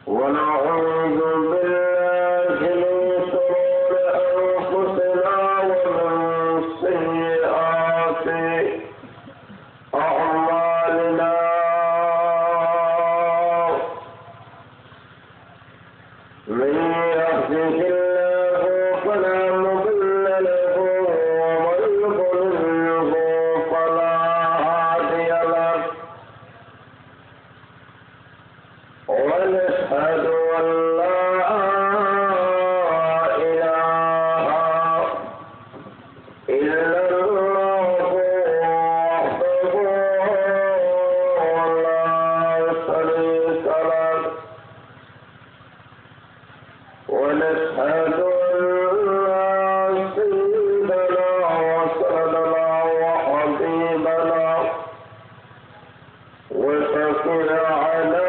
ونعوذ بالله من شرور أنفسنا ومن سيئات أعمالنا من يهده الله فلا مضل له ومن يضلله فلا هادي له ونشهد أن لا إله إلا الله وحده لا شريك له ونشهد أن سيدنا وسندنا وحبيبنا وشفيعنا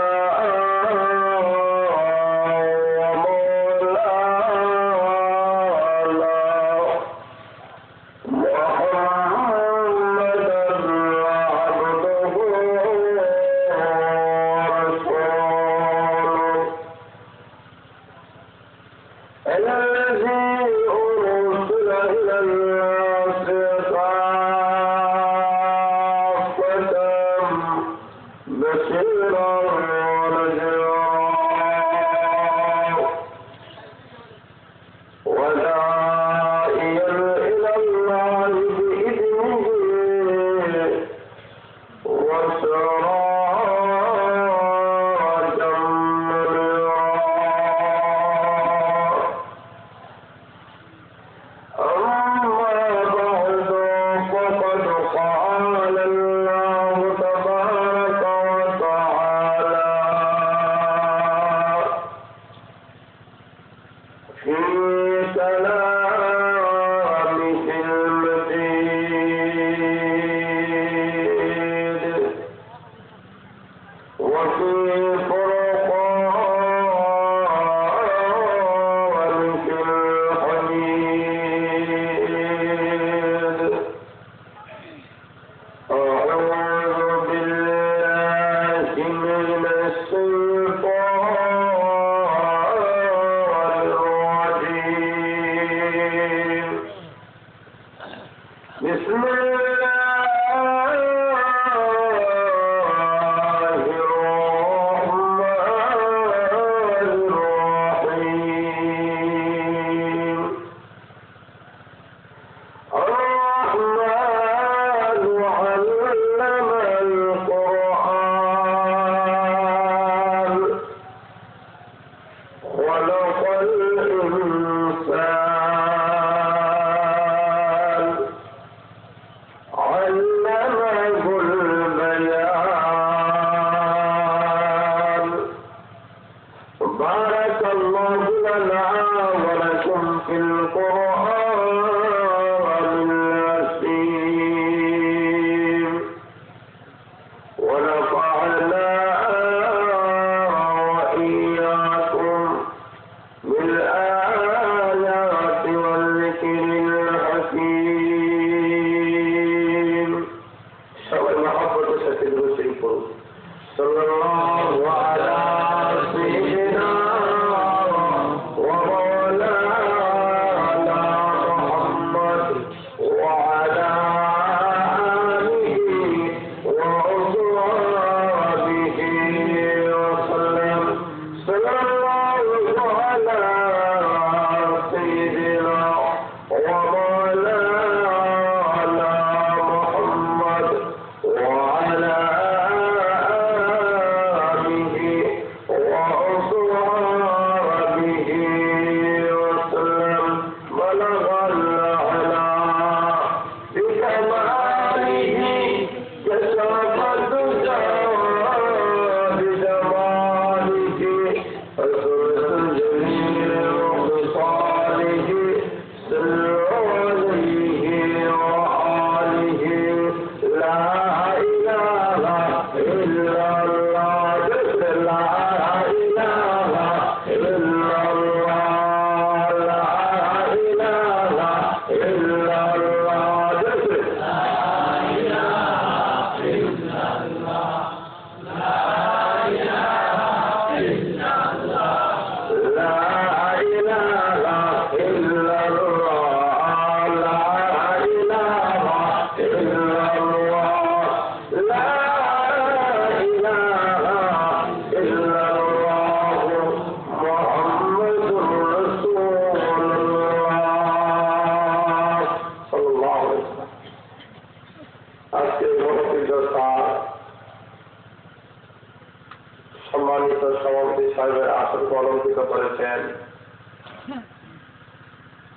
সম্মানিত সভাপতি সাহেবের আসনকে অলঙ্কৃত করেছেন।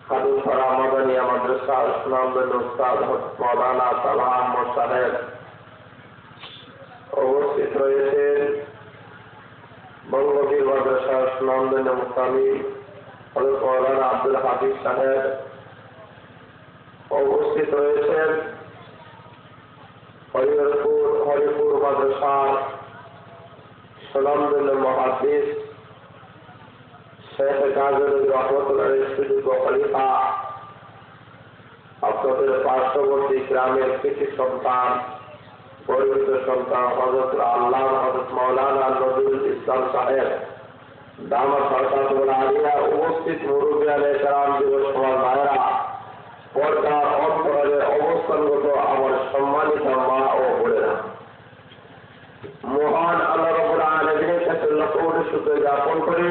খাদুপাড়া মাদানিয়া মাদ্রাসার সুনামধন্য উস্তাদ মাওলানা তালহা আহমদ সাহেব উপস্থিত রয়েছেন। বঙ্গবীর মাদ্রাসার সুনামধন্য মুফতি হযরত মাওলানা আব্দুল হাফিজ সাহেব উপস্থিত রয়েছেন। হরিপুর মাদ্রাসার সুনামধন্য মুহাদ্দিস শেখ কাজী রহমতুল্লাহ সুযোগ্য খলিফা, আপনাদের পার্শ্ববর্তী গ্রামের কৃষি সন্তান, পরিচিত সন্তান হযরত আল্লামা হযরত মাওলানা নজরুল ইসলাম সাহেব দামাত বরকাতুল আলিয়া, উপস্থিত মুরব্বিয়ানে কেরাম, যুবক সমাজ ভাইয়েরা, পর্দার অন্তরালে অবস্থানগত আমার সম্মানিত মা ও বোনেরা, মহান আল্লাহ রাব্বুল আলামিনের কাছে লাখ কোটি শুকরিয়া জ্ঞাপন করি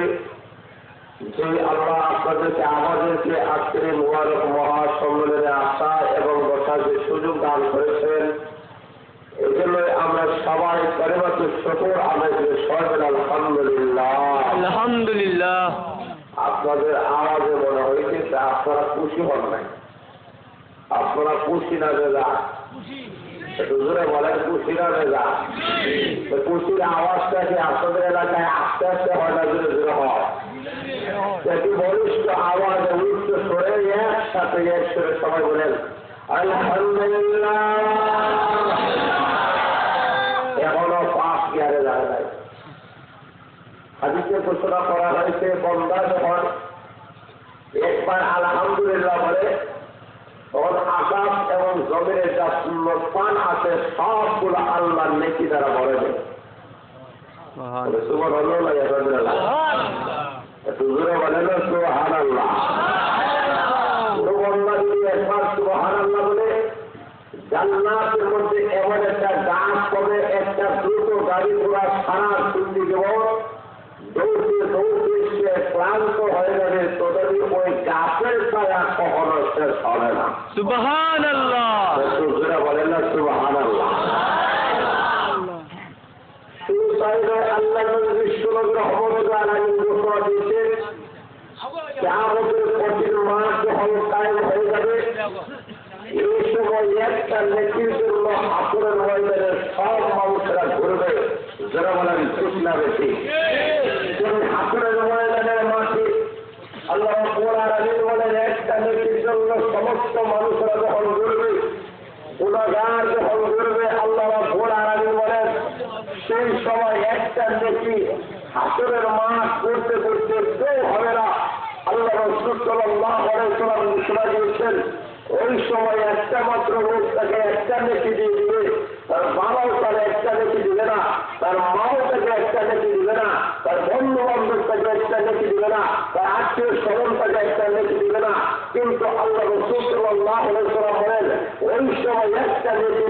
যে আল্লাহ আপনাদেরকে আমাদেরকে আজকের এই মুবারক মহাসম্মেলনে আসা এবং বসার যে সুযোগ দান করেছেন, এই জন্য আমরা সবাই কালিমাতু শুকর আদায় করে সবাই আলহামদুলিল্লাহ আলহামদুলিল্লাহ। আপনাদের আওয়াজে মনে হয়েছে আপনারা খুশি হন নাই, আপনারা খুশি না বেজা, একটু জোরে বলেন খুশি না বেজা। খুশির আওয়াজটা কি আপনাদের এলাকায় আস্তে আস্তে হয় না জোরে জোরে হয়? একটি বলিষ্ঠ আওয়াজে উচ্চ সরে একসাথে এক সরে সবাই বলেন আলহামদুলিল্লাহ। এখনো 5 গিয়ারে যায় নাই। হাদিসে ঘোষণা করা হয়েছে বন্দা যখন একবার আলহামদুলিল্লাহ বলে তখন আকাশ এবং জমিনের যা শূন্যস্থান আছে সবগুলো আল্লাহর নেকি দ্বারা ভরে দেয়। সুবহানাল্লাহ, একটু জোরে বলেন সুবহানাল্লাহ। বন্দা যদি একবার সুবহানাল্লাহ বলে জান্নাতের মধ্যে এমন একটা গাছ পাবে, একটা দ্রুত গাড়ি ঘোড়া সারা সুন্দর জীবন দৌড়তে দৌড়তে সে ক্লান্ত হয়ে যাবে, তথাপি ওই গাছের ছায়া কখনো শেষ হবে না। সুবহানাল্লাহ, বলেন না সুবহানাল্লাহ। আল্লাহ বিশ্বনবী রহমতুল্লাহ আলাইহি ঘোষণা দিয়েছেন কিয়ামতের কঠিন মাস যখন কায়েম হয়ে যাবে, এই সময় একটা নেকির জন্য আসরের ময়দানে সব মানুষেরা ঘুরবে। যারা বলেন ঠিক না বেশি? আসরের ময়দানের মাঠে আল্লাহ রাব্বুল আলামিন বলেন একটা নেকির জন্য সমস্ত মানুষেরা যখন ঘুরবে, গুনাহগার যখন ঘুরবে, আল্লাহ রাব্বুল আলামিন বলেন সেই সময় একটা নেকি আসরের মাঠ করতে করতে কেউ হবে না। আল্লাহ রাসূল সাল্লাল্লাহু আলাইহি ওয়াসাল্লাম ঘোষণা দিয়েছেন ওই সময় একটা মাত্র লোক তাকে একটা নেকি দিয়ে দিবে, তার বাবাও তাকে একটা নেকি দিবে না, তার মাও তাকে একটা নেকি দিবে না, তার বন্ধু বান্ধব তাকে একটা নেকি দিবে না, তার আত্মীয় স্বজন তাকে একটা নেকি দিবে না। কিন্তু আল্লাহ রাসূল সাল্লাল্লাহু আলাইহি ওয়াসাল্লাম বলেন ওই সময় একটা নেকি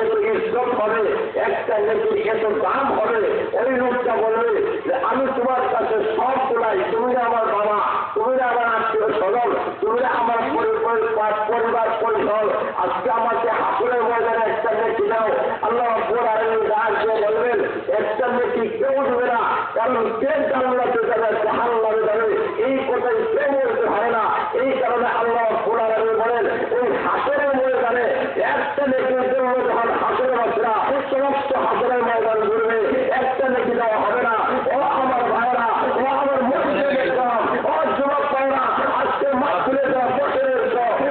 এত ইজ্জত হবে, একটা নেকি এত দাম হবে, ওই লোকটা বলবে যে আমি তোমার কাছে সব তোলাই, তুমি আমার বাবা, তুমি আমার আত্মীয় স্বজন, তুমি আমার পরিবার পরিবার, আজকে আমাকে হাসরের ময়দানে একটা নেকি দাও। আল্লাহ রাব্বুল আলামিন রাজে বলবেন একটা নেকি কেউ দেবে না, কারণ কে জান্নাতে যাবে জাহান্নামে যাবে এই কথাই কেউ বলতে হয় না। এই কারণে আল্লাহ রাব্বুল আলামিন বলেন ওই হাসরের ময়দানে একটা নেকির জন্য যখন হাসরের বাসীরা সমস্ত হাসরের ময়দান ঘুরবে, একটা নেকি দেওয়া হবে না। ও আমার ভাইরা, ও আমার মসজিদের ইসলাম, ও যুবক ভাইরা, আজকে মাহফিলে যা বছরের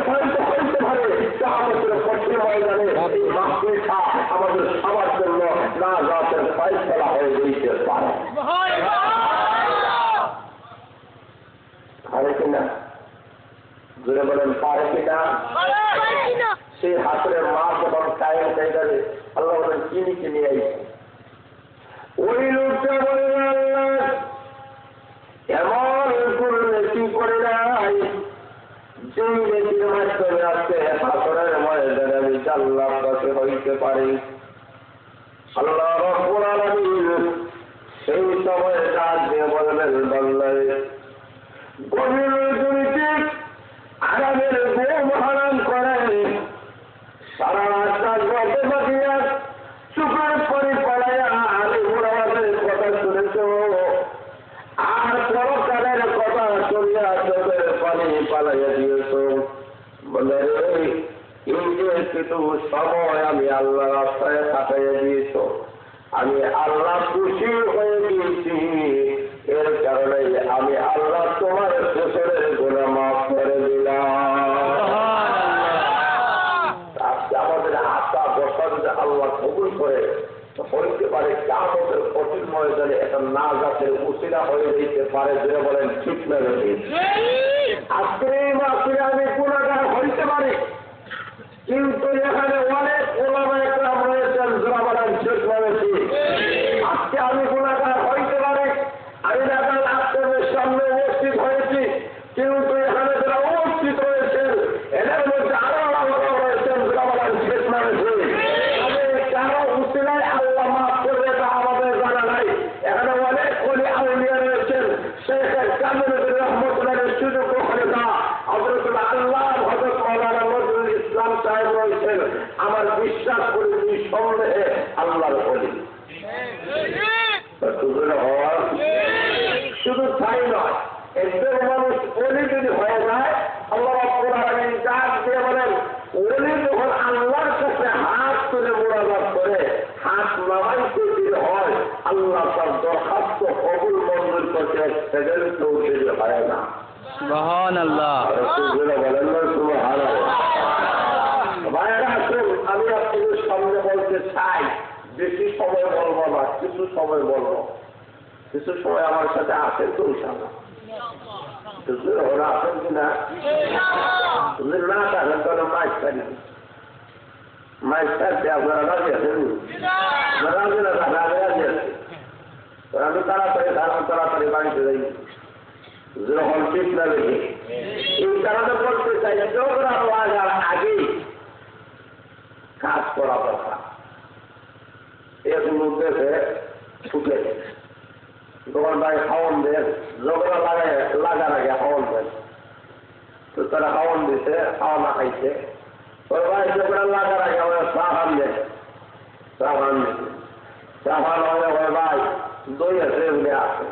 হয়তো হইতে পারে আমাদের কঠিন ময়দানে এই মাহফিলটা আমাদের সবার জন্য না যাতে ফয়সালা হয়ে যেতে পারে। পারে কিনা জোরে বলেন, পারে কিনা? সেই হাসরের মাঠ যখন কায়েম হয়ে যাবে, আল্লাহ বলেন কিনি কিনে আইছে। ওই লোকটা বলে আল্লাহ এমন কোন নেকি করে নাই যে নেকির মাধ্যমে আজকে হাসরের ময়দানে আমি জান্নাতের কাছে হইতে পারি। আল্লাহ রাব্বুল আলামিন সেই সময় ডাক দিয়ে বললেন বান্দা গভীর রাতে আরামের ঘুম হারাম করে সারা রাত গল্প বাকিয়া চুপের পরে পড়াইয়া আলী মুরাদের কথা শুনেছ আমি আল্লাহ খুশি হয়ে গিয়েছি, এর কারণে আমি আল্লাহ তোমার শ্বশুরের গুনাহ মাফ করে দিলাম। আজকে আমাদের আশা বসার যে আল্লাহ কবুল করে হইতে পারে কিয়ামতের কঠিন ময়দানে একটা নাজাতের উসিলা হয়ে যেতে পারে, যে বলেন ঠিক না বেশি। আজকে এই মাসে আমি গুনাহগার হইতে পারি, কিন্তু এখানে অনেক ওলামা একরাম রয়েছেন, যারা বলেন ঠিক না বেশি। আজকে আমি গুনাহগার হইতে পারি, আমি নাজাত আপনাদের সামনে উপস্থিত হয়েছি, কিন্তু এখানে যারা উপস্থিত রয়েছেন এদের মধ্যে আরো আলাদা রয়েছেন, যারা বলেন ঠিক না বেশি। কারো উসিলায় আল্লাহ মাফ করবে তা আমাদের জানা নাই। এখানে অনেক ওলি আউলিয়া রয়েছেন, শেখ কামরুদ্দিন রহমতুল্লাহের সুযোগ খলিফা হযরতুল আল্লাহ হযরত মাওলানা নজরুল ইসলাম সাহেব রয়েছেন। আমার বিশ্বাস করি নিঃসন্দেহে আল্লাহর ওলি। শুধু তাই নয়, একজন মানুষ ওলি যদি হয়ে যায়, আল্লাহ রাব্বুল আলামিন ডাক দিয়ে বলেন, ওলি যখন আল্লাহর কাছে হাত তুলে মুরাদাত করে হাত নামাইতে দিতে হয়, আল্লাহ তার দরখাস্ত কবুল মঞ্জুর করতে এক সেকেন্ড তৌফিক হয় না। সুবহানাল্লাহ। বলেন না সুবহানাল্লাহ। ভাইয়েরা আসুন, আমি আপনাদের সামনে বলতে চাই, বেশি সময় বলবো না, কিছু সময় বলবো। কিছু সময় আমার সাথে আসেন তো ইনশাআল্লাহ। ওরা আসেন কিনা? যদি না থাকেন তাহলে মাইক ছাড়ি, মাইক ছাড়তে আপনারা রাজি আছেন? রাজি না রাজি আছে। আমি তাড়াতাড়ি বাড়িতে যাই, যখন ঠিক না দেখি। এই কারণে বলতে চাই, যোগরা লাগার আগেই কাজ করা দরকার। এর মধ্যে ছুটে তোমার ভাই খাওয়ান দেন, যোগরা লাগার আগে খাওয়ান দেন। তো তারা খাওয়ান দিতে, খাওয়া না খাইছে, ওর ভাই যোগরা লাগার আগে আমরা চা খান দেন, চা খান দিতে। চা খান হয়ে ভাই দই আছে, এগুলি আছে,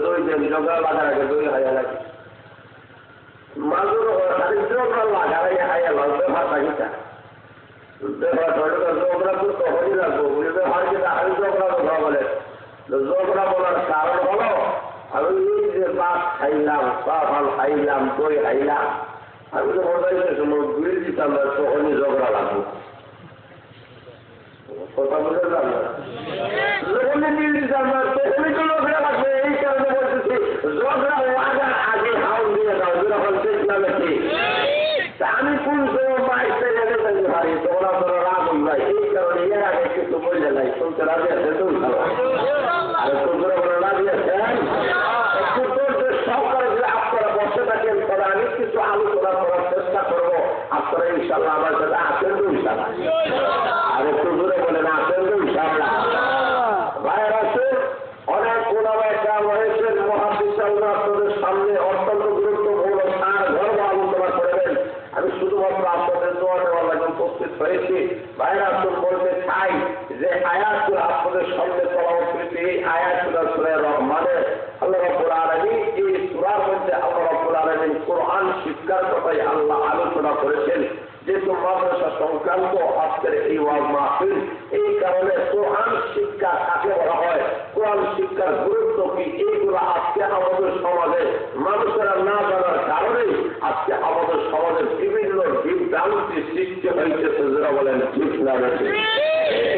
দই দেন। যোগরা লাগার আগে দই খাইয়া লাগে, মাঝুর যোগরা লাগার আগে খাইয়া লাগবে ভাত লাগিটা। যোগরা তো তখনই লাগবো, বুঝতে হয় যেটা আমি যোগরা কথা বলে। যোগরা বলার কারণ হলো, আমি এই যে মাছ খাইলাম, চা ফাল খাইলাম, দই খাইলাম, আমি তো মনে দুই দিতাম না, তখনই যোগরা লাগবো। কথা বুঝে যান না, যখনই দুই দিতাম না তখনই তো যোগরা লাগবে। এই কারণে বলতেছি, যোগরা লাগার আগে হাউন দিয়ে দাও, যখন দেখলাম কি আমি কোন সময় মাইতে গেলে ভাই তোমরা তোরা রাগ ভাই। এই কারণে এর আগে কিছু বললে নাই, শুনতে রাজি আছে তো আর তোমরা বলে রাজি আছেন। একটু সরকারে যে আপনারা বসে থাকেন, তাহলে আমি কিছু আলোচনা করার চেষ্টা করবো। আপনারা ইনশাল্লাহ আমার সাথে আসেন তো ইনশাল্লাহ, আর একটু জোরে বলেন আসেন তো ইনশাল্লাহ। ভাইয়ের আছে অনেক ওলামায়ে কেরাম রয়েছেন, মুহাদ্দিস আপনাদের সামনে অত্যন্ত গুরুত্বপূর্ণ তার ধর্ম আলোচনা করবেন। আমি শুধুমাত্র আপনাদের দোয়া নেওয়ার জন্য উপস্থিত হয়েছি। ভাইয়েরা আসুন, বলতে চাই যে আয়াতগুলো আপনাদের সামনে তেলাওয়াত করেছি, এই আয়াতগুলো সূরা রহমানের। আল্লাহ রাব্বুল আলামিন এই সূরার মধ্যে আল্লাহ রাব্বুল আলামিন কোরআন শিক্ষার কথাই আল্লাহ আলোচনা করেছেন। যেহেতু মাদ্রাসা সংক্রান্ত আজকের এই ওয়াজ মাহফিল, এই কারণে কোরআন শিক্ষা কাকে বলা হয়, কোরআন শিক্ষার গুরুত্ব কি, এইগুলো আজকে আমাদের সমাজে মানুষেরা না জানার কারণেই আজকে আমাদের সমাজের বিভিন্ন বিভ্রান্তি সৃষ্টি হয়েছে, যারা বলেন ঠিক না বেশি।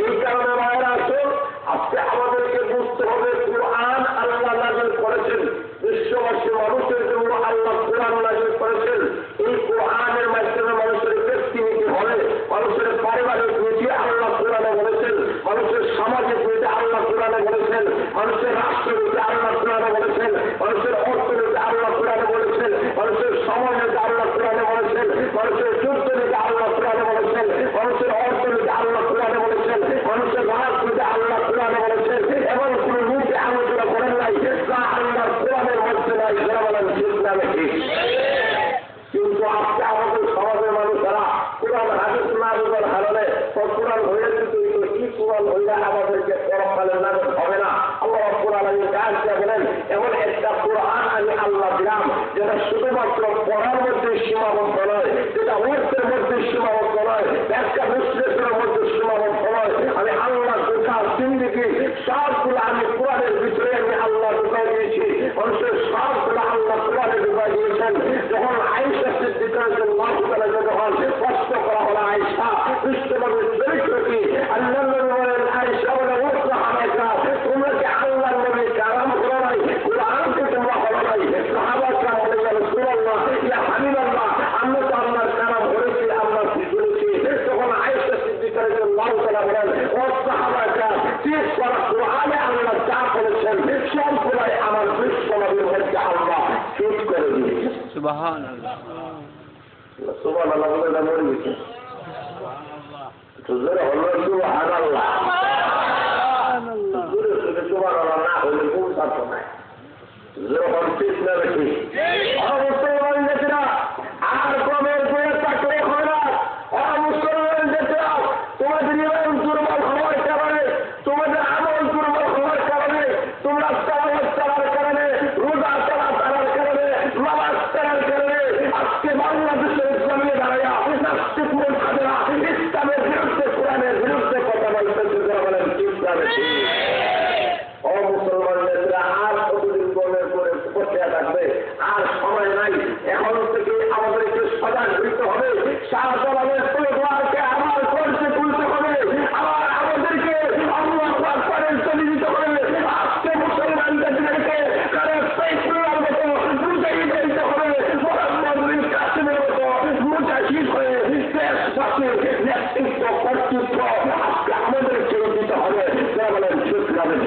এই কারণে ভাইয়েরা আসুন, আজকে আমাদেরকে বুঝতে হবে কোরআন আল্লাহ নাযিল করেছেন, বিশ্ববাসী মানুষের জন্য আল্লাহ কোরআন নাযিল করেছেন। এই কোরআনের মাধ্যমে মানুষের ব্যক্তিনীতি হবে, মানুষের পারিবারিক নীতি আল্লাহ কোরআনে বলেছেন, মানুষের সামাজিক নীতি আল্লাহ কোরআনে বলেছেন, মানুষের রাষ্ট্রনীতি আল্লাহ কোরআনে বলেছেন, মানুষের অর্থনীতি আল্লাহ কোরআনে বলেছেন, মানুষের সমাজনীতি আল্লাহ কোরআনে বলেছেন, মানুষের যুদ্ধনীতি আল্লাহ কোরআনে বলেছেন, মানুষের অর্থনীতি আল্লাহ কোরআনে বলেছেন, মানুষের রাজনীতি আল্লাহ কোরআনে বলেছেন। এবং কোন নীতি আলোচনা করেন নাই যা আল্লাহ কোরআনের মধ্যে নাই, যারা বলেন ঠিক না বেশি। কিন্তু আজকে আমাদের সমাজের মানুষেরা কোরআন হাদিস না বোঝার কারণে কোরআন হয়ে কিন্তু কি কোরআন হইলে আমাদেরকে পরকালের নামে হবে না। আল্লাহ রাব্বুল আলামিন বলেন, এমন একটা কোরআন আমি আল্লাহ দিলাম যেটা শুধুমাত্র পড়ার মধ্যে সীমাবদ্ধ নয়, যেটা অর্থের মধ্যে সীমাবদ্ধ নয়, ব্যাখ্যা বিশ্লেষণের মধ্যে সীমাবদ্ধ নয়। আমি আল্লাহ মানুষের সবগুলো আল্লাহ কোরআনে ঢুকাই দিয়েছেন। যখন আয়েশা সিদ্দিকা রাদিয়াল্লাহু তাআলা যখন কষ্ট করা হলো আয়েশা বিশ্বনবীর চরিত্র কি আল্লাহ নবী বলেন আয়েশা বলে ও সাহাবারা তোমরা কি আল্লাহ নবী কালাম করো নাই কোরআনকে তোমরা হলো নাই সাহাবারা বলে ইয়া রাসূলুল্লাহ ইয়া হাবিবাল্লাহ আমরা তো আল্লাহর কালাম করেছি আল্লাহ শুনেছি। তখন আয়েশা সিদ্দিকা রাদিয়াল্লাহু তাআলা বলেন ও সাহাবারা ঠিক করা কোরআনে আল্লাহ যা বলেছেন সবগুলাই আমার বিশ্বনবীর মধ্যে আল্লাহ ঠিক করে দিয়েছে। সুবহানাল্লাহ সুবহানাল্লাহ বলে না মরে গেছে জোরে হলো সুবহানাল্লাহ জোরে সুবহানাল্লাহ না হলে কোন সাথে নাই জোরে হল ঠিক না বেশি মুসলমান যেটা আর কমের বয়ে থাকলে হয় না মুসলমান যেটা তোমাদের ইমান দুর্বল হওয়ার কারণে তোমাদের আমল দুর্বল হওয়ার কারণে তোমরা সালাত চালার কারণে রোজা চালার কারণে নামাজ চালার কারণে আজকে বাংলাদেশের জমিয়ে দাঁড়াইয়া নাস্তিকদের খাদেরা ইসলামের বিরুদ্ধে কোরআনের বিরুদ্ধে কথা বলতেছে যারা বলেন ইসলামের মুসলমানরা আর কতদিন কমের করে বসে থাকবে আর সময় নাই। এখন থেকে আমাদেরকে সজাগ হইতে হবে শাহজালালের পরিবারকে আবার করতে তুলতে হবে আবার আমাদেরকে আল্লাহু আকবারের চলে দিতে হবে। আজকে মুসলমানদেরকে তারা সাইফুল্লাহর মতো মুজাহিদ হইতে হবে মুহাম্মদ বিন কাসিমের মতো মুজাহিদ হয়ে দেশবাসী নেতৃত্ব কর্তৃত্ব আজকে আমাদেরকে দিতে হবে যারা বলেন ইসলামের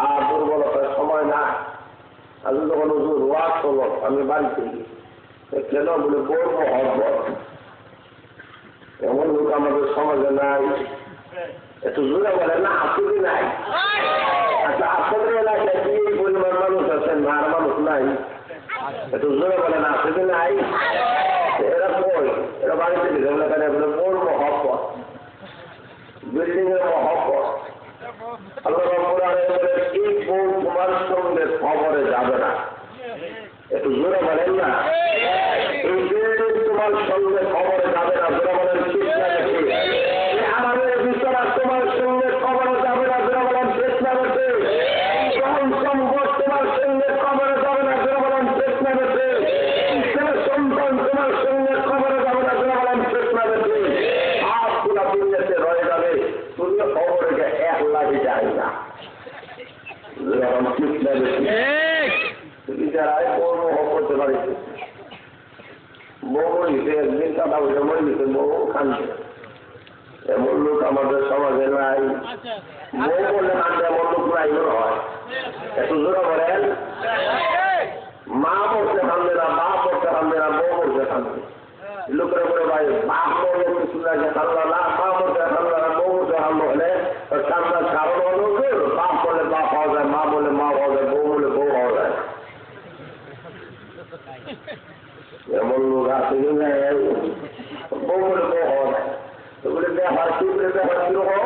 আর দুর্বলতার সময় না। আমি যখন হুজুর ওয়াজ হলো আমি বাড়িতে কেন বলে বলবো হজবত এমন লোক আমাদের সমাজে নাই। একটু জোরে বলে না আসলে নাই। আচ্ছা আসলে এলাকায় কি পরিমাণ মানুষ আছেন আর মানুষ নাই একটু জোরে বলে না আসলে নাই। এরা কই এরা বাড়িতে বলে বলবো হজবত বিল্ডিং এর মহব্বত আল্লাহ রাব্বুল আলামিন বলেন এই বউ তোমার সঙ্গে কবরে যাবে না। একটু জোরে বলেন না এই বিল্ডিং তোমার সঙ্গে কবরে যাবে না। জোরে বলেন ঠিক না নাকি? আমাদের বিছানা তোমার সঙ্গে কবরে যাবে না। জোরে বলেন ঠিক না নাকি? ধন সম্পদ তোমার সঙ্গে কবরে যাবে না। জোরে বলেন ঠিক না নাকি? সন্তান তোমার সঙ্গে কবরে যাবে না। জোরে বলেন ঠিক না নাকি? সবগুলা দুনিয়াতে রয়ে যাবে তুমি খবরে এক লাগে যায় না। করতে পারিস বউ মরিতে একদিন কাটা উঠে মরিতে বউ খানছে এমন লোক আমাদের সমাজে নাই। বউ বললে কানতে এমন লোক নাই হয়। একটু জোরে বলেন মা পড়তে কান্দে না মা পড়তে কান্দে না বউ পড়তে কান্দে। লোকের উপরে ভাই বাপ মরলে কিছু লাগে কান্দা না মা পড়তে কান্দা না বউ পড়তে কান্দ হলে কান্দার কারণ হলো বাপ বলে বাপ হওয়া যায় মা বলে মা হওয়া যায় বউ বলে বউ হওয়া যায়। এমন লোক আছে বউ বলে বউ হওয়া যায় বলে ব্যাপার কি বলে ব্যাপার কিরকম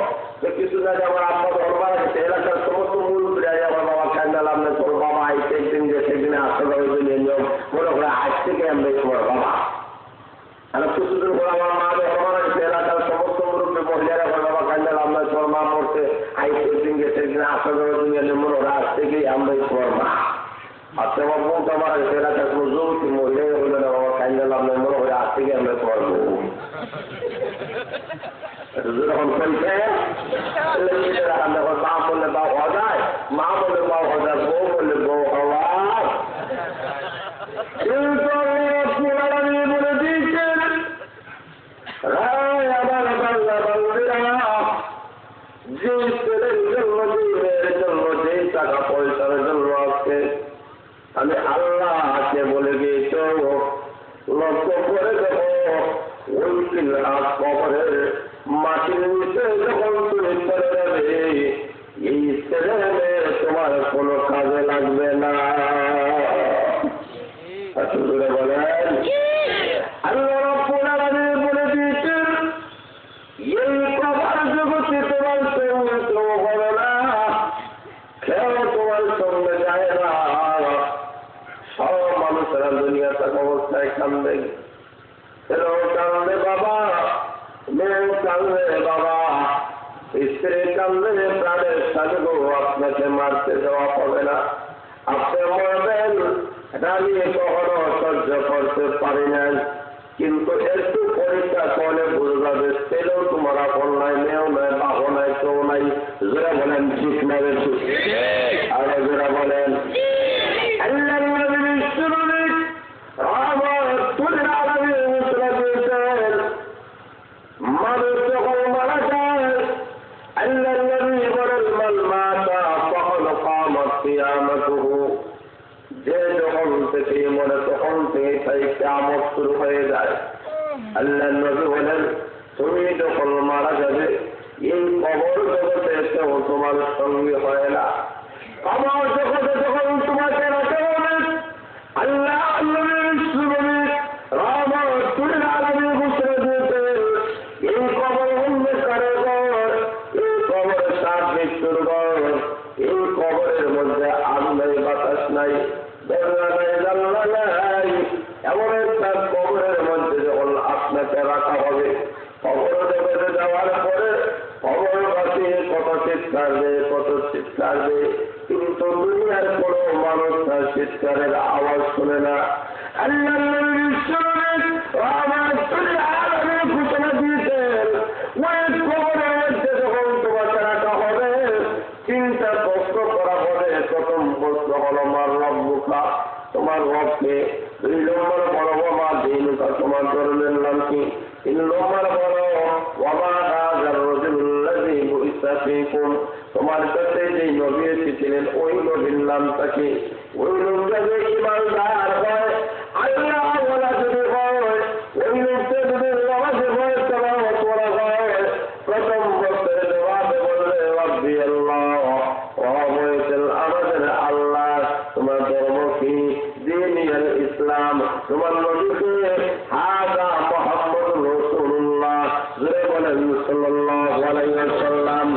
কিছু জায়গায় আমার আব্বা ধর্মার গেছে এলাকার সমস্ত মূল আমার বাবা কান্দালাম না তোর বাবা আইসে একদিন যে সেদিনে আসতে হবে নিয়ম মনে করে আজ থেকে আমি তোমার বাবা আর কিছুদিন পর আমার মা ধর্মার গেছে এলাকার সমস্ত মুরব্বী মহিলারা আমার বাবা কান্দালাম না তোর মা পড়তে আইসে একদিন যে সেদিনে আসতে হবে মনে করে আজ থেকেই আমরা তোমার মা। আর তোমার বউ তো আমার এলাকার কোনো যুবতী মহিলাই হইল না বাবা কান্দালাম না মনে করে আজ থেকে আমরা তোমার বউ। যখন চলছে মা বললে বা হওয়া যায় মা বললে বা হওয়া যায় বউ বললে বউ হওয়া বলে দিয়েছেন আমার বাংলা বাংলা যে ছেলের জন্য মেয়ের জন্য যে টাকা পয়সার জন্য আছে আমি আল্লাহকে বলে দিয়েছ লক্ষ্য করে দেব ওই কবরের মাটির নিচে যখন তুমি চলে যাবে এই ছেলে মেয়ে তোমার কোনো কাজে লাগবে না। বলেন আল্লাহ রাব্বুল আলামিন বলে দিয়েছেন এই কবর জগতে তোমার সঙ্গে কেউ হবে না কেউ তোমার সঙ্গে যায় না। সব মানুষেরা দুনিয়া থাকা অবস্থায় কান্দে ছেলেও কান্দে বাবা মেয়েও কান্দে বাবা স্ত্রী কান্দে প্রাণের স্বামীও আপনাকে মারতে দেওয়া হবে না, আপনি মরবেন, এটা নিয়ে কখনো সহ্য করতে পারি নাই, কিন্তু একটু পরীক্ষা করলে বুঝবে ছেলেও তোমার আপন নাই, মেয়েও নাই, বাবু নাই, কেউ নাই। যারা বলেন ঠিক না বেশি, আর যারা বলেন আল্লাহ মানুষ যখন মারা যায়, আল্লাহ নবী বলেন মান মাতা ফাকাদ কামাত কিয়ামাতুহু, যে যখন থেকে মরে তখন থেকে তাই কিয়ামত শুরু হয়ে যায়। আল্লাহ নবী বলেন তুমি যখন মারা যাবে এই কবর জগতে কেউ তোমার সঙ্গে হয় না, কবর জগতে যখন তোমাকে রাখা হবে আল্লাহ এই কবর অন্ধকারের ঘর, এই কবরের সাত মৃত্যুর ঘর, এই কবরের মধ্যে আলো নাই, বাতাস নাই, দরজা নাই, জানলা নাই, এমন একটা কবরের মধ্যে যখন আপনাকে রাখা হবে, কবর জগতে যাওয়ার পরে কবরবাসী কত চিৎকার দেয়, কত চিৎকার দেয়, কিন্তু দুনিয়ার কোনো মানুষ তার চিৎকারের আওয়াজ শুনে না। আল্লাহ ঘোষণা দিয়েছেন ওই কবরের মধ্যে যখন তোমাকে রাখা হবে তিনটা প্রশ্ন করা হবে। প্রথম প্রশ্ন হল আমার রব্বুকা, তোমার রবকে। 2 নম্বর বলো বাবা দিনুকা, তোমার ধর্মের নাম কি। 3 নম্বর বলো বাবা হাযার রাজুলুল্লাযী বুইসা ফীকুম, তোমার কাছে যে নবী এসেছিলেন ওই নবীর নামটা কি। ওই লোকটা যে ঈমানদার হয়, আল্লাহ ওয়ালা যদি হয়, ওই লোকটা যদি নামাজে হয়, তেলাওয়াত করা হয়, প্রথম প্রশ্নের জবাবে বলবে রাব্বি আল্লাহ, ও বলেছেন আমাদের আল্লাহ। তোমার ধর্ম কি? দীনুল ইসলাম। তোমার নবীকে হাযা মুহাম্মদুর রাসূলুল্লাহ, জোরে বলেন সাল্লাল্লাহু আলাইহি ওয়াসাল্লাম।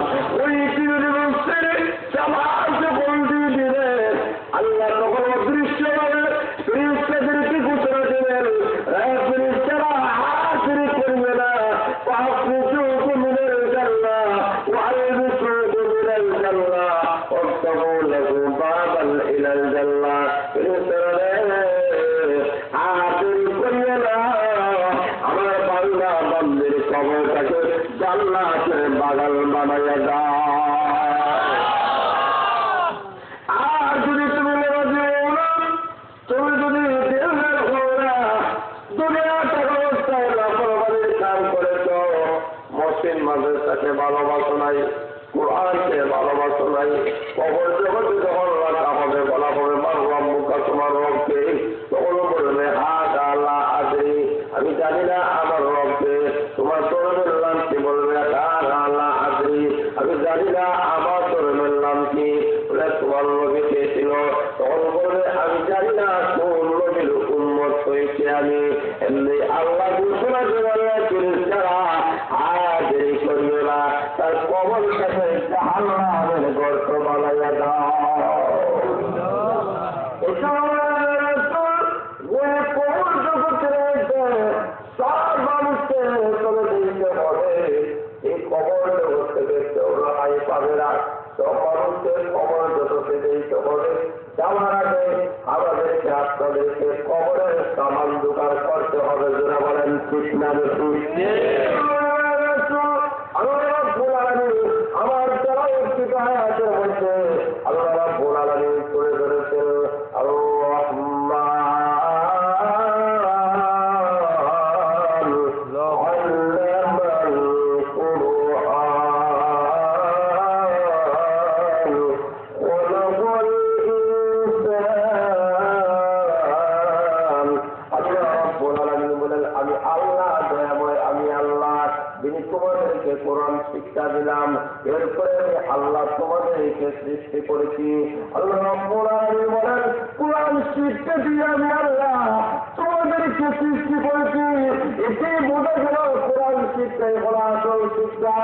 ওই তিনটি বছরে সমাজ বন্দি দিলেন আল্লাহ, তখন অদৃশ্যভাবে ফেরেশতাদেরকে ঘোষণা দিলেন, ফেরেশতারা হাজির করবে না, ফাখরুজু মিনাল জান্নাহ ওয়া আলবিসু মিনাল জান্নাহ ওয়াফতাহু লাহু বাবান ইলাল জান্নাহ। ফেরেশতারা হাজির করিয়ে না, আমার বান্দা বান্দির কবরটাকে জান্নাতের বাগান বানাইয়া দাও। আর যদি তুমি তুমি যদি দেহের হওয়া দুনিয়া টাকা অবস্থায় লাফালাফির কাম করেছ, মসজিদ মাদ্রাসাকে ভালোবাসো নাই, কোরআনকে ভালোবাসো নাই, কবর জগতে যখন রাখা হবে বলা হবে মান রব্বুকা, তোমার রবকে, তখন বলবে হাযা লা আদরি, আমি জানি না আমার রবকে। তোমার ধর্মের নাম কি? বলবে হাযা লা আদরি, আমি জানি না আমার ধর্মের নাম কি। বলে তোমার নবী কে ছিল? তখন বলবে আমি জানি না কোন নবীর উম্মত হয়েছে আমি। এমনি আল্লাহ ঘোষণা করে যারা হাজির করিও না, তার কবর কাছে জাহান্নামের গর্ত বানাইয়া দাও। কবর জগতের সব মানুষকে চলে দিতে হবে, এই কবর জগৎ থেকে কেউ রেহাই পাবে না। সব মানুষের কবর জগতে দিতে হবে। যাওয়ার আগে আমাদেরকে আপনাদেরকে কবরের সামান জোগাড় করতে হবে। যারা বলেন ঠিক না বেশি, আমার যারা একটি হায়াতের মধ্যে আল্লাহ রাব্বুল আলামিন করে ধরেছেন কোরআন শিক্ষা দিলাম, এরপরে আল্লাহ তোমাদেরকে সৃষ্টি করেছি। আল্লাহ রাব্বুল আলামিন বলেন কোরআন শিক্ষা দিয়ে আমি আল্লাহ তোমাদেরকে সৃষ্টি করেছি। এতে বোঝা গেল কোরআন শিক্ষাই বলা আসল শিক্ষা।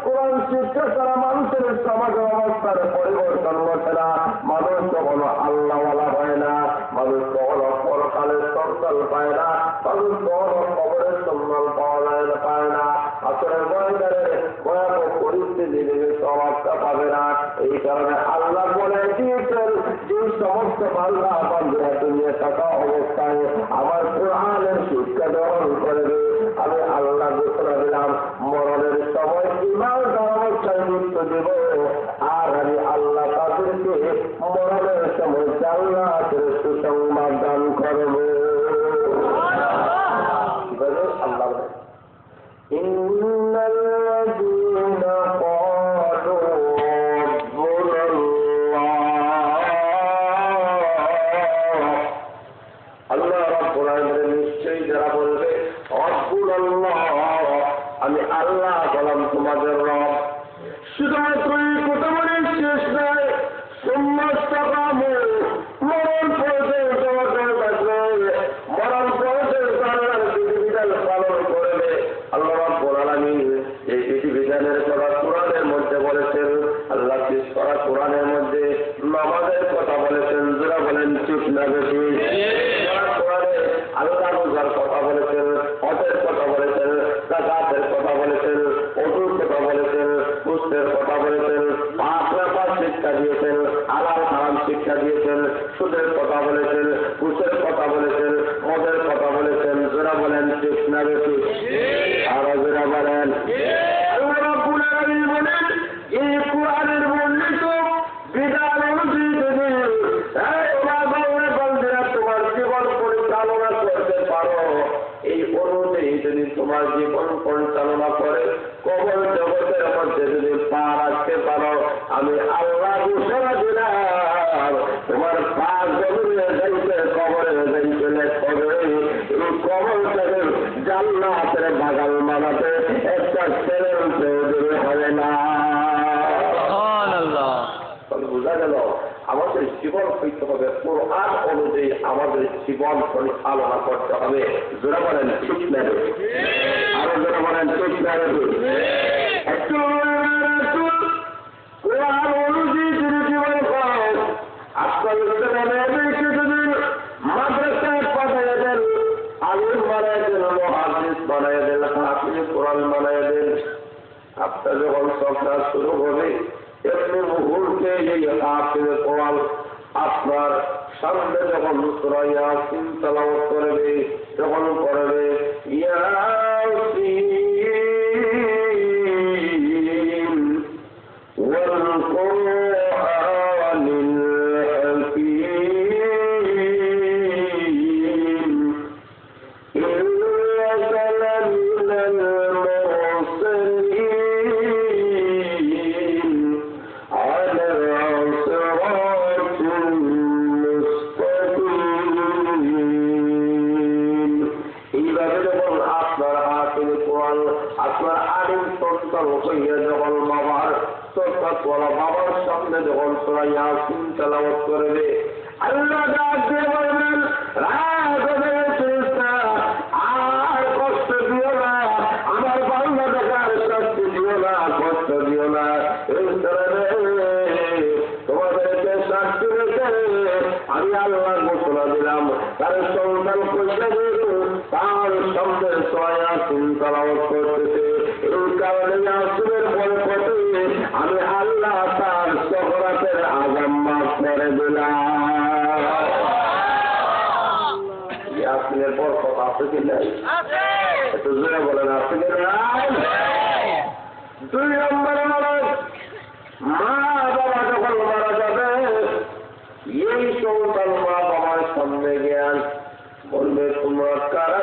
কোরআন শিক্ষা ছাড়া মানুষের সমাজের অবস্থার পরিবর্তন ঘটে না। মানুষ কখনো আল্লাহওয়ালা হয় না, মানুষ কখনো পরকালের সন্তান পায় না, মানুষ কখনো কবরের সন্তান পায় না। আসলে ময়দানে ভয়াবহ পরিস্থিতি পাবে না। এই কারণে আল্লাহ বলে দিয়েছেন যে সমস্ত বান্দা বান্দা দুনিয়া থাকা অবস্থায় আমার কোরআনের শিক্ষা গ্রহণ করবে, আমি আল্লাহ ঘোষণা দিলাম মরণের সময় ইমান অবস্থায় মৃত্যু দেব, আর আমি আল্লাহ তাদেরকে মরণের সময় জান্নাতের সুসংবাদ দান করব। আল্লাহ ইন্নাল্লাযীনা ক্বালু আল্লাহ রাব্বুল আলামিন নিশ্চয়ই যারা বলবে রব্বুল্লাহ, আমি আল্লাহ বললাম তোমাদের রব, শুধুমাত্র এই কথা বলে শেষ নয়, সুম্মাস্তাকামু, মরণ পর্যন্ত মরণ পর্যন্ত আল্লাহর বিধিবিধান পালন করবে। আল্লাহ রাব্বুল আলামিন এই বিধিবিধানের কথা কোরআনের মধ্যে বলেছেন, আল্লাহ শেষ করা কোরআনের মধ্যে নামাজের কথা বলেছেন, যারা বলেন ঠিক না বেশি কোরআনে আল্লাহ রোজার কথা বলেছেন, হজের কথা বলেছেন, যাকাতের কথা বলেছেন, ওযুর কথা বলেছেন, গোসলের কথা বলেছেন, পাঁচ ব্যাপার শিক্ষা দিয়েছেন, হালাল হারাম শিক্ষা দিয়েছেন, সুদের কথা বলেছেন, ঘুষের কথা বলেছেন, মদের কথা বলেছেন, যারা বলেন ঠিক না বেশি আরো যারা বলেন আল্লাহ রাব্বুল আলামিন বলেন এই কোরআনের বর্ণিত বিধান অনুযায়ী যদি তোমার জীবন পরিচালনা করতে পারো, এই অনুযায়ী যদি তোমার জীবন পরিচালনা করে কবর জগতের মধ্যে যদি পা রাখতে পারো, আমি আল্লাহ ঘোষণা দিলাম তোমার পা জমিনে যাইতে কবরে যাইতে হবে, এই কবর থেকে জান্নাতের বাগান বানাতে একটা ছেলের প্রয়োজন হবে না। বোঝা গেল আমাদের জীবন হইতে হবে কোরআন অনুযায়ী, আমাদের জীবন পরিচালনা করতে হবে। যারা বলেন ঠিক নেবে আরো যারা বলেন ঠিক নেবে একটু কোরআন অনুযায়ী যদি জীবন করেন, আজকাল যদি মাদ্রাসায় পাঠিয়ে দেন, আলিম বানায় দেন, মুহাদ্দিস বানায় দেন, হাফিজ কোরআন বানায় দেন, আপনার যখন সরকার শুরু হবে এমনি মুহূর্তে এই হাফিজ কোরআন আপনার সামনে যখন সূরা ইয়াসিন তেলাওয়াত করবে, যখন করবে ইয়াসিন ওয়াল কুরআনিল হাকীম ইন্নাকা লামিনাল মুরসালিন আলা সিরাতিন মুস্তাকিম। এইভাবে যখন আপনার হাফিজ কোরআন আপনার আলিম সন্তান হইয়া যখন বাবার সরকার বাবার সামনে যখন সূরা ইয়াসিন তেলাওয়াত করবে, আল্লাহ ডাক দিয়ে বলবেন রাগ হবে ফেরেশতা, আর কষ্ট দিও না, আমার বান্দাটাকে আর শাস্তি দিও না, কষ্ট দিও না, এই কারণে তোমাদেরকে শাস্তি রেখে আমি আল্লাহ ঘোষণা দিলাম তার সন্তান কইতে তার সামনে সূরা ইয়াসিন তেলাওয়াত করতেছে, এই কারণে ইয়াসিনের বরকতে আমি আল্লাহ তার সফরাতের আযাব মাফ করে দিলাম। ইয়াসিনের বরকত আছে কি নাই? একটু জোরে বলেন আছে কি নাই? দুই নম্বরে মা বাবা যখন মারা যাবে, এই সন্তান মা বাবার সামনে জ্ঞান বলবে তোমরা কারা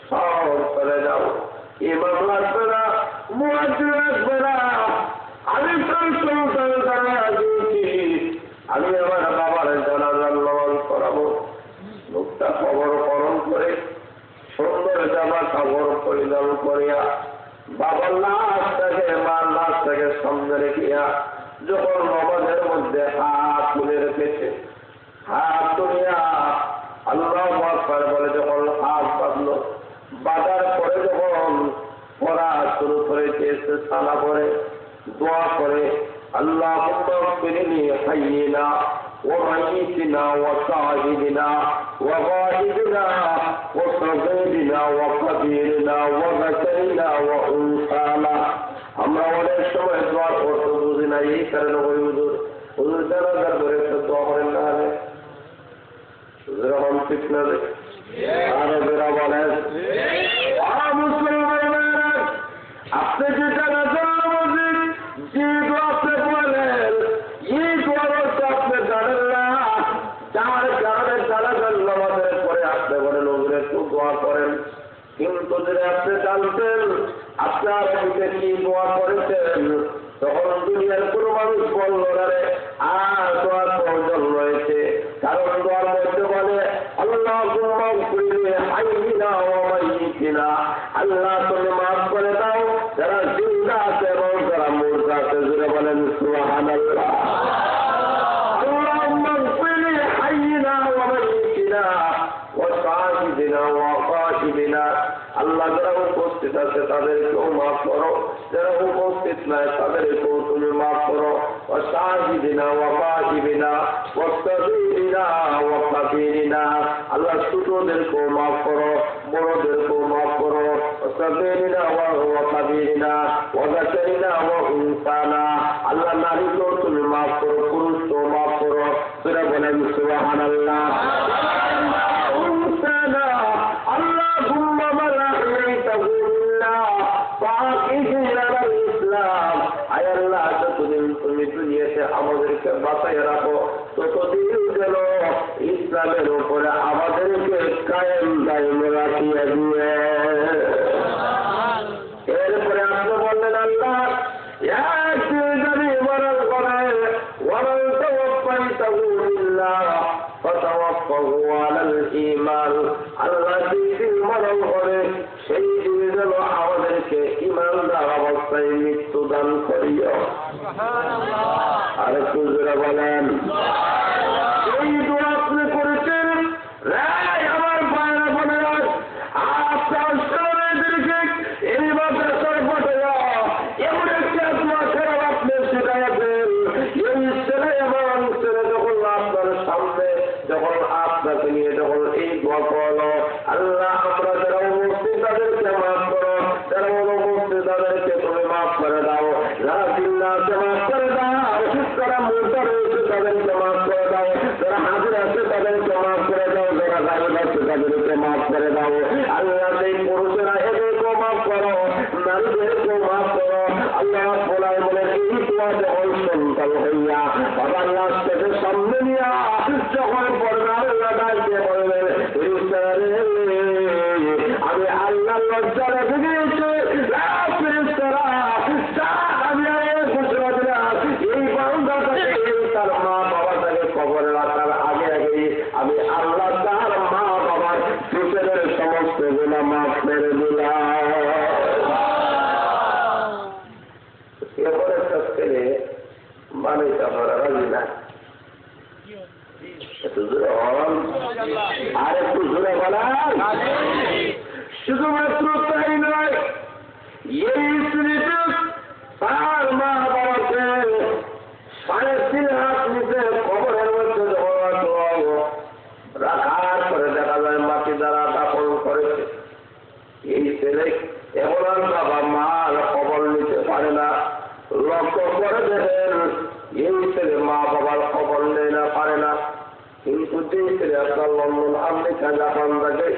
সব করে যাও, ইমাম লাগবে না, মুয়াজ্জিন লাগবে না, আমি সন্তান দ্বারা দিয়েছি, আমি আমার বাবার জানাজার নামাজ করাবো, লোকটা খবর করণ করে সুন্দর জামা কাপড় পরিধান করিয়া বাবার লাশটাকে মার লাশটাকে সামনে রেখিয়া যখন নামাজের মধ্যে হাত তুলে রেখেছে, হাত তুলিয়া আল্লাহু আকবার বলে যখন হাত বাঁধলো, বাঁধার পরে যখন পড়া শুরু করেছে, সালা করে দোয়া করে আল্লাহুম্মা ইগফিরলি হাইয়িনা ওয়া মাইয়িতিনা ওয়া শাহিদিনা ওয়া গায়িবিনা ওয়া সাগীরিনা ওয়া কাবীরিনা ওয়া যাকারিনা ওয়া উনসানা আমরা অনেক সময় দোয়া করতে বুঝি না, এই কারণে ওই হুজুর হুজুর জানাজার ধরে একটা দোয়া করেন না হলে যেরকম ঠিক না রে আরো যারা বলেন মুসলমান আপনি যে জানাজার মধ্যে যে দোয়াতে বলেন এই দোয়া আপনি জানেন না, যার কারণে জানাজার নামাজের পরে আপনি বলেন হুজুর একটু দোয়া করেন, কিন্তু যদি আপনি জানতেন আপনার অতীতে কি দোয়া করেছেন তখন দুনিয়ার কোন মানুষ বলল না রে আর দোয়ার প্রয়োজন রয়েছে। কারণ দোয়ার মধ্যে বলে আল্লাহুম্মা গফিরলি হাইয়িনা ওয়া মাইয়িতিনা, আল্লাহ তুমি মাফ করে দাও যারা জিন্দা আছে এবং যারা মুর্দা আছে। জুড়ে বলেন সুবহানাল্লাহ। আল্লাহুম্মা গফিরলি হাইয়িনা ওয়া মাইয়িতিনা ওয়া শাহিদিনা ওয়া গায়িবিনা, আল্লাহ যারা উপস্থিত আছে তাদেরকেও মাফ করো, যারা উপস্থিত নাই তাদেরকেও তুমি মাফ করো। শাহিদিনা ওয়া গায়িবিনা ওয়া সাগীরিনা ওয়া কাবীরিনা, আল্লাহ ছোটদেরকেও মাফ করো, বড়দেরকেও মাফ করো। সাগীরিনা ওয়া কাবীরিনা ওয়া যাকারিনা ওয়া উনসানা, আল্লাহ নারীকেও তুমি মাফ করো, পুরুষকেও মাফ করো। সেটা বলেন সুবহানাল্লাহ। তুমি দুনিয়াতে আমাদেরকে বাঁচাইয়া রাখো, ততদিন যেন ইসলামের উপরে আমাদেরকে কায়েম দায়ম রাখিয়া দিয়ে। এরপরে আপনি বললেন আল্লাহ যদি মরণ করে ওয়ামান তাওয়াফাইতাহু লিল্লাহ ফাতাওয়াফাহু আলাল ঈমান, আল্লাহ যেদিন মরণ করে সেই দিন যেন আমাদেরকে ঈমানদার অবস্থায় মৃত্যু দান করিও। আর একটু জোরে বলেন। এই দোয়া আপনি করেছেন আমার ভাইরা বোনেরা, আপনার ছেলেদেরকে এই মাদ্রাসার পথে এমন একটা দোয়া ছাড়াও আপনি শেখাবেন। এই ছেলে এবং ছেলে যখন আপনার সামনে যখন আপনাকে নিয়ে যখন এই দোয়া করলো, আল্লাহ আমরা যারা উপস্থিত তাদেরকে মাফ করো, যারা অনুপস্থিত তাদেরকে তুমি মাফ করে দাও, যারা চিল্লাতে মাফ করে দাও, যারা মুর্দা রয়েছে তাদেরকে মাফ করে দাও, যারা হাজির আছে তাদেরকে মাফ করে দাও, যারা গায়েব আছে তাদেরকে মাফ করে দাও। আল্লাহ সেই পুরুষেরা এদেরকেও মাফ করো, নারীদেরকেও মাফ করো। আল্লাহ বলায় বলে এই দোয়া যখন সন্তান হইয়া বাবা আল্লাহ থেকে সামনে নিয়া যখন পড়বে আল্লাহ ডাইতে বলবেন আমি আল্লাহ লজ্জা রেখে দিয়েছি, এই বান্দাটাকে তার মা বাবাটাকে কবরে রাখার আগে আগে আমি আল্লাহ তার মা বাবার পিছনের সমস্ত গুণা মাফ করে দিলাম। এবার একটা ছেলে মানুষ আপনারা রাজি না, একটু জোরে হন আর একটু জোরে বলার। শুধুমাত্র তাই নয়, এই স্মৃতি তার মা বাবাকে 3.5 হাত নিচে কবরের মধ্যে রাখার পরে দেখা যায় মাটি দ্বারা দাফন করেছে। এই ছেলে এমন বাবা মার কবর নিতে পারে না, লক্ষ্য করে দেখেন এই ছেলে মা বাবার খবর নেই না, পারে না। কিন্তু যে ছেলে আপনার লন্ডন আমেরিকা জাপান থাকে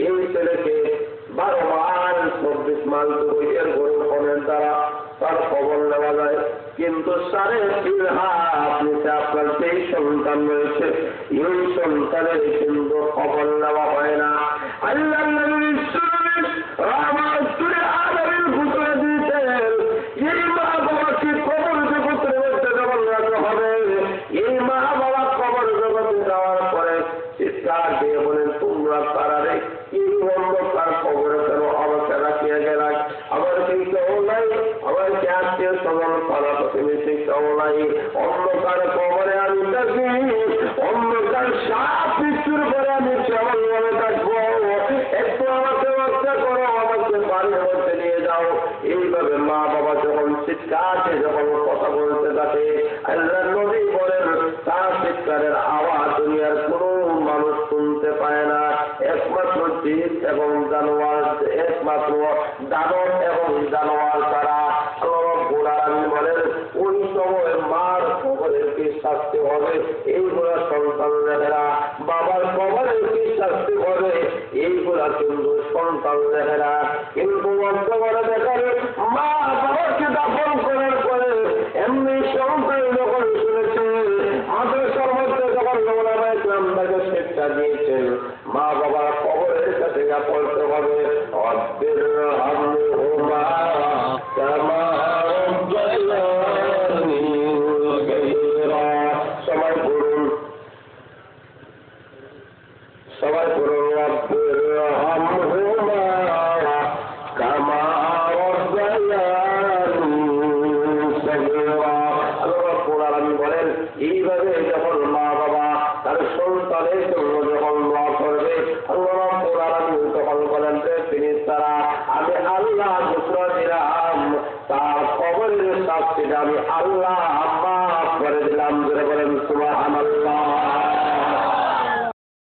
এই ছেলেকে 12 মাস 24 মাস বইয়ের গরুর দ্বারা তার খবর নেওয়া যায়। কিন্তু 3.5 হাত নিচে আপনার যেই সন্তান রয়েছে এই সন্তানের কিন্তু খবর নেওয়া হয় না। আল্লাহ এই মা বাবাকে কবর জগতের মধ্যে যেমন রাখা হবে, এই মা বাবা কবর জগতে যাওয়ার পরে চিৎকার দিয়ে বলেন তোমরা তারারে এই অন্ধকার কবরে কেন আমাকে রাখিয়ে গেলাম, আমার কি কেউ নাই, আমার কি আত্মীয় স্বজন পাড়া প্রতিবেশী কেউ নাই, অন্ধকার কবরে আমি থাকি, অন্ধকার সাপ মৃত্যুর পরে আমি কেমন ভাবে থাকবো, একটু আমাকে রক্ষা করো, আমাকে বাড়ির মধ্যে নিয়ে যাও। এইভাবে মা বাবা যখন চিৎকারে যখন কথা বলতে থাকে আল্লাহ নবী বলেন তার চিৎকারের আওয়াজ দুনিয়ার কোন মানুষ শুনতে পায় না, একমাত্র জিন এবং জানোয়ার, একমাত্র দানব এবং জানোয়ার তারা। শাস্তি হবে, এইগুলা সন্তানেরা বাবার কবরে কি শাস্তি হবে, এইগুলা কিন্তু সন্তানেরা কিন্তু বর্তমানে দেখার মা বাবাকে দাফন করার পরে এমনি সন্তান যখন শুনেছে মাদ্রাসার মধ্যে যখন ওলামায়ে কেরাম তাকে শিক্ষা দিয়েছেন মা বাবার কবরের কাছে যা পড়তে হবে রব্বির হামহুমা কামা রাব্বায়ানি সগীরা। সবাই পড়ুন রব্বির হামহুমা কামা রাব্বায়ানি সগীরা। আল্লাহ রাব্বুল আলামিন বলেন এইভাবে যখন মা বাবা তার সন্তানের জন্য যখন দোয়া করবে আল্লাহ রাব্বুল আলামিন তখন বলেন যে তিনি তারা আমি আল্লাহ ঘোষণা দিলাম তার কবরের শাস্তিটা আমি আল্লাহ